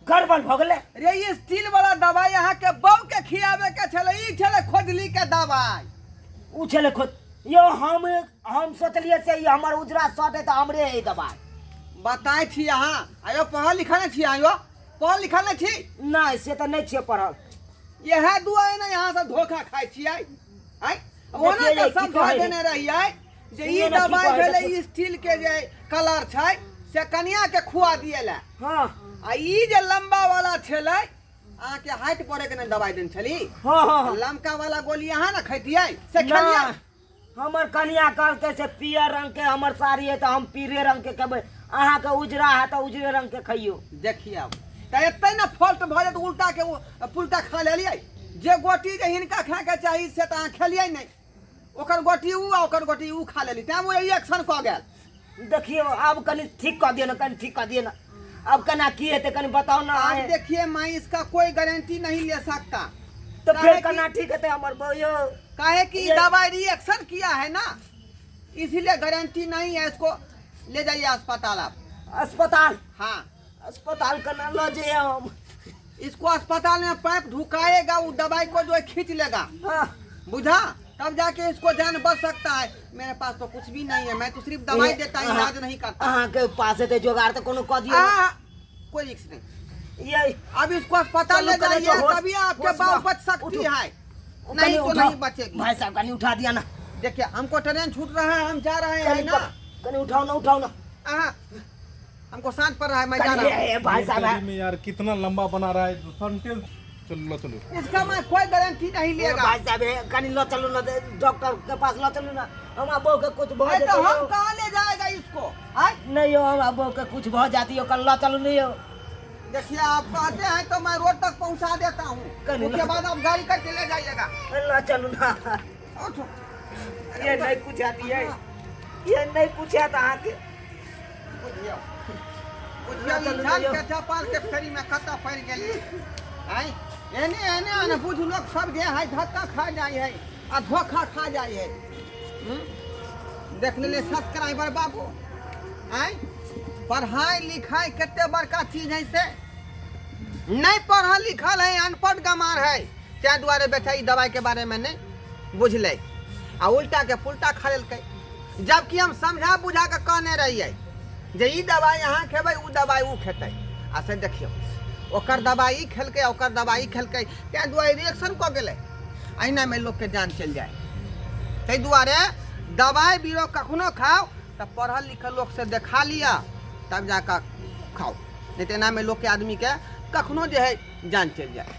गड़बड़ भ गेलै। रे ई स्टील वाला दवाई यहाँ के बऊ के खियावे के छले, ई छले खोजली के दवाई। उ छलै खुद यो हम सोचलिए से ई हमर उजरा शर्ट है तो हमरे है दवाई। बताए छी यहाँ आयो पढ़ल लिखल नहीं छी, आयो पढ़ल लिखल नहीं छी? नहीं से तो नहीं छे पढ़ल। यह दुआ है ना यहाँ से धोखा खाई छी आई ओना देखिए के ये की समझा कहै देने रहिए जे ई सुनिए ना की दवाई कहै भेले छै। ई स्टील के जे कलर छै से कनिया के खुआ दिएला। हाँ आ ई जे लंबा वाला छले अहाँ के हाइट पड़े के ने दवाई देन छली। हाँ हाँ हाँ। लमका वाला गोली अहाँ ना खैतियै से खलियै। ना, हमर कनिया कहलकै से पियर रंग के हमर साड़ी है तो हम पीरे रंग के कहबै, अहाँ के उजरा है तो उजरे रंग के खइयो। देखिए अब त एते ना फॉल्ट भ जात उल्टा के पुल्टा खा लेलियै। जे गोटी जे हिनका खाए के चाही से त अहाँ खेलियै नहीं, ओकर गोटी उ आ ओकर गोटी उ खा लेली तै वो रिएक्शन क गेल। देखिए अब कनी ठीक कर दिए ना, कनी ठीक कर दिए ना। अब कना की है कनी बताओ ना। आज देखिए मैं इसका कोई गारंटी नहीं ले सकता। तो काहे फिर कि- कना ठीक है हमर बयो। काहे कि ये- दवाई रिएक्शन किया है ना, इसीलिए गारंटी नहीं है। इसको ले जाइए अस्पताल आप। अस्पताल हाँ अस्पताल कना लो जे हम। इसको अस्पताल में पाइप ढुकाएगा, वो दवाई को जो है खींच लेगा, हाँ बुझा, तब जाके इसको जान बच सकता है। मेरे पास तो कुछ भी नहीं है, मैं तो सिर्फ दवाई देता हूँ, इलाज नहीं करता। अहाँ के पास है तो जोगाड़ तो कोनो क दियो। हाँ, कोई रिस्क नहीं। ये अब इसको अस्पताल ले चलो, कने जाइए तो होश- तभी आपके होश बाल में- बच सकती उठो। है, कनी नहीं तो उठाओ। नहीं बचेगी। भाई साहब कनी उठा दिया ना। देखिए हमको ट्रेन छूट रहा है, हम जा रहे हैं ना। कनी उठाओ ना, उठाओ ना। हाँ, हमको सांस पड़ रहा है, मैं जा रहा हूँ। भाई साहब तेरी में यार कितना लंबा बना रहा है सेंटेंस। चलो चलो इसका मैं कोई गारंटी नहीं लेगा। भाई साहब कनी लो चलो ना, डॉक्टर के पास लो चलो ना। हम बहू के कुछ बहुत तो हम कहाँ ले जाएगा इसको? हाय? नहीं हो, हम बहू के कुछ बहुत जाती हो, कल लो चलो नहीं हो। देखिए आप कहते हैं तो मैं रोड तक पहुंचा देता हूँ, कहीं उसके ना। बाद आप गाड़ी करके ले जाइएगा। लो चलो ना। उठो। ये नहीं कुछ आती है, ये नहीं कुछ आता आके। बुझियो, बुझियो, इंसान के चपाल के फेरी में कत्ता पड़ गेली। हाय? एने एने आने बुझ लोग सब जे है धक्का खा जाए है आ धोखा खा जाए है। देख ले सब्सक्राइबर बाबू, आय पढ़ाई लिखाई कितने बड़का चीज है से नहीं पढ़ल लिखल है, अनपढ़ गमार है, त्या द्वारे बेटा ई दवाई के बारे में नहीं बुझले आ उल्टा के पुल्टा खा लेलकै। जबकि हम समझा बुझा के कहने रहिए जे ई दवाई यहाँ खेबै, उ दवाई उ खेतै। आ से देखियो ओकर दवाई खेलकै, ओकर दवाई खेलकै, त्या द्वारे रिएक्शन कऽ गेलै। अहिना में लोग के जान चल जाए। ताहि दुआरे दवाई बीरो कखनो खाओ तो पढ़ल लिखल लोग से देखा लिया तब जाकर खाओ, नहीं तो एना में लोग के आदमी के कखनो जो है जान चल जाए।